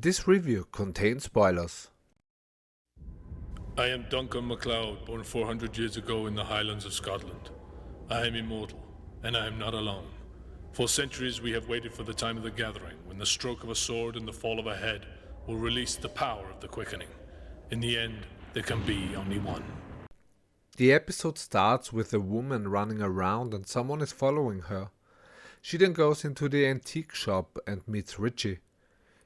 This review contains spoilers. I am Duncan MacLeod, born 400 years ago in the Highlands of Scotland. I am immortal, and I am not alone. For centuries we have waited for the time of the gathering, when the stroke of a sword and the fall of a head will release the power of the quickening. In the end, there can be only one. The episode starts with a woman running around and someone is following her. She then goes into the antique shop and meets Richie.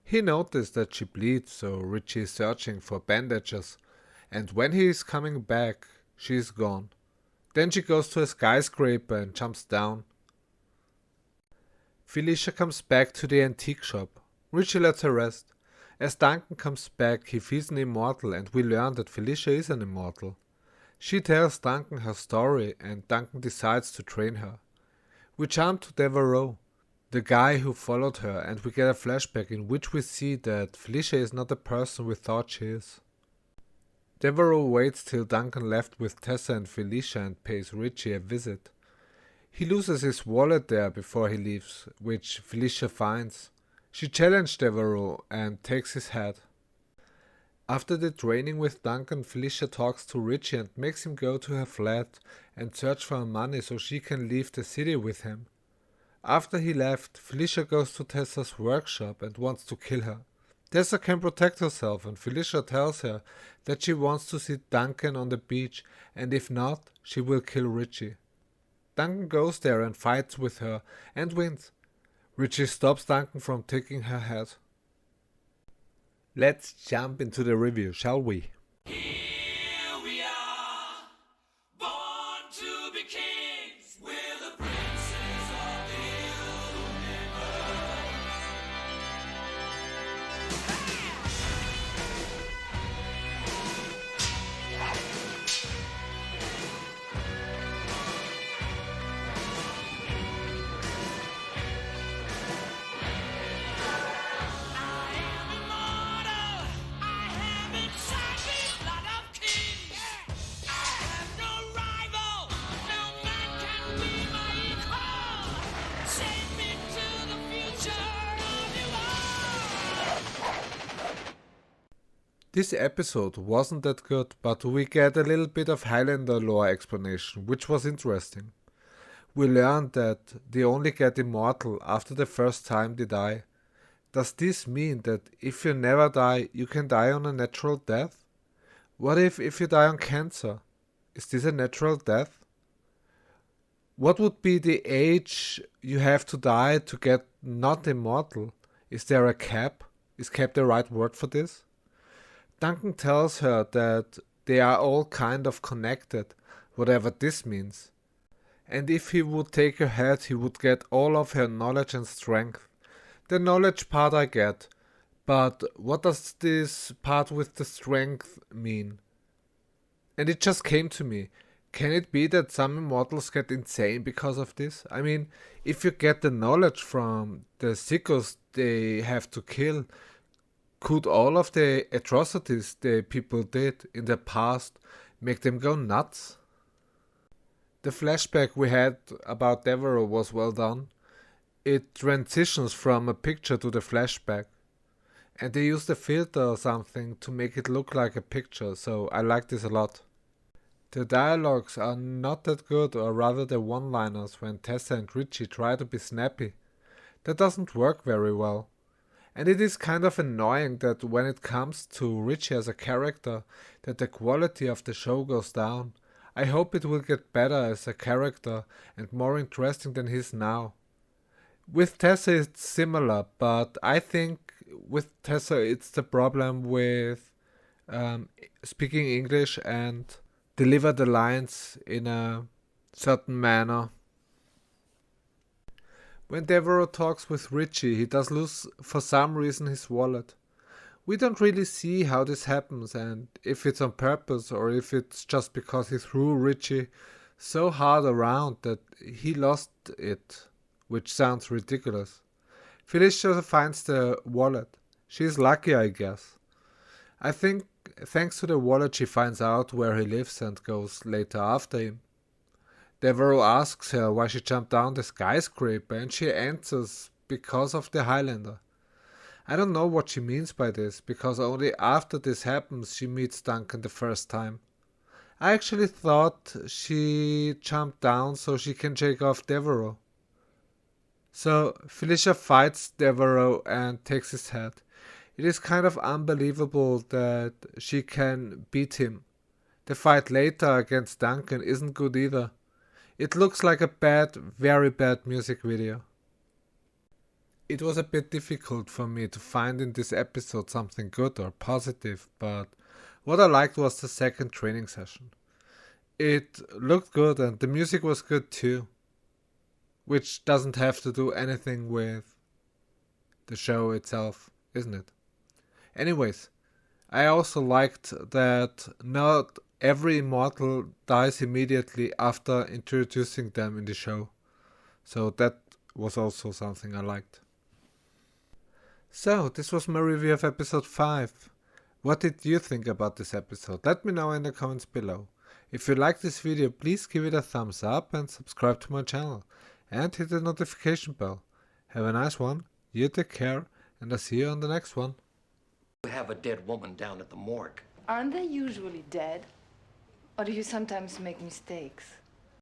He noticed that she bleeds, so Richie is searching for bandages, and when he is coming back, she is gone. Then she goes to a skyscraper and jumps down. Felicia comes back to the antique shop. Richie lets her rest. As Duncan comes back, he feels an immortal, and we learn that Felicia is an immortal. She tells Duncan her story, and Duncan decides to train her. We jump to Devereaux, the guy who followed her, and we get a flashback in which we see that Felicia is not the person we thought she is. Devereaux waits till Duncan left with Tessa and Felicia and pays Richie a visit. He loses his wallet there before he leaves, which Felicia finds. She challenges Devereaux and takes his hat. After the training with Duncan, Felicia talks to Richie and makes him go to her flat and search for her money so she can leave the city with him. After he left, Felicia goes to Tessa's workshop and wants to kill her. Tessa can protect herself, and Felicia tells her that she wants to see Duncan on the beach, and if not, she will kill Richie. Duncan goes there and fights with her and wins. Richie stops Duncan from taking her hat. Let's jump into the review, shall we? Here we are, born to be kings. We're the princes of the universe. I am immortal. I have inside me blood of kings. I have no rival. No man can be my equal. Send me to the future of you all. This episode wasn't that good, but we get a little bit of Highlander lore explanation, which was interesting. We learned that they only get immortal after the first time they die. Does this mean that if you never die, you can die on a natural death? What if you die on cancer? Is this a natural death? What would be the age you have to die to get not immortal? Is there a cap? Is cap the right word for this? Duncan tells her that they are all kind of connected, whatever this means. And if he would take her head, he would get all of her knowledge and strength. The knowledge part I get, but what does this part with the strength mean? And it just came to me. Can it be that some immortals get insane because of this? I mean, if you get the knowledge from the sickos they have to kill, could all of the atrocities the people did in the past make them go nuts? The flashback we had about Devereaux was well done. It transitions from a picture to the flashback. And they used a filter or something to make it look like a picture, so I like this a lot. The dialogues are not that good, or rather the one-liners when Tessa and Richie try to be snappy. That doesn't work very well. And it is kind of annoying that when it comes to Richie as a character, that the quality of the show goes down. I hope it will get better as a character and more interesting than he is now. With Tessa it's similar, but I think with Tessa it's the problem with speaking English and deliver the lines in a certain manner. When Devereaux talks with Richie, he does lose for some reason his wallet. We don't really see how this happens and if it's on purpose or if it's just because he threw Richie so hard around that he lost it, which sounds ridiculous. Felicia finds the wallet. She's lucky, I guess. I think thanks to the wallet she finds out where he lives and goes later after him. Devereaux asks her why she jumped down the skyscraper and she answers because of the Highlander. I don't know what she means by this, because only after this happens she meets Duncan the first time. I actually thought she jumped down so she can shake off Devereaux. So Felicia fights Devereaux and takes his head. It is kind of unbelievable that she can beat him. The fight later against Duncan isn't good either. It looks like a bad, very bad music video. It was a bit difficult for me to find in this episode something good or positive, but what I liked was the second training session. It looked good and the music was good too, which doesn't have to do anything with the show itself, isn't it? Anyways, I also liked that not every immortal dies immediately after introducing them in the show. So that was also something I liked. So, this was my review of episode 5. What did you think about this episode? Let me know in the comments below. If you like this video, please give it a thumbs up and subscribe to my channel. And hit the notification bell. Have a nice one, you take care, and I'll see you on the next one. We have a dead woman down at the morgue. Aren't they usually dead? Or do you sometimes make mistakes?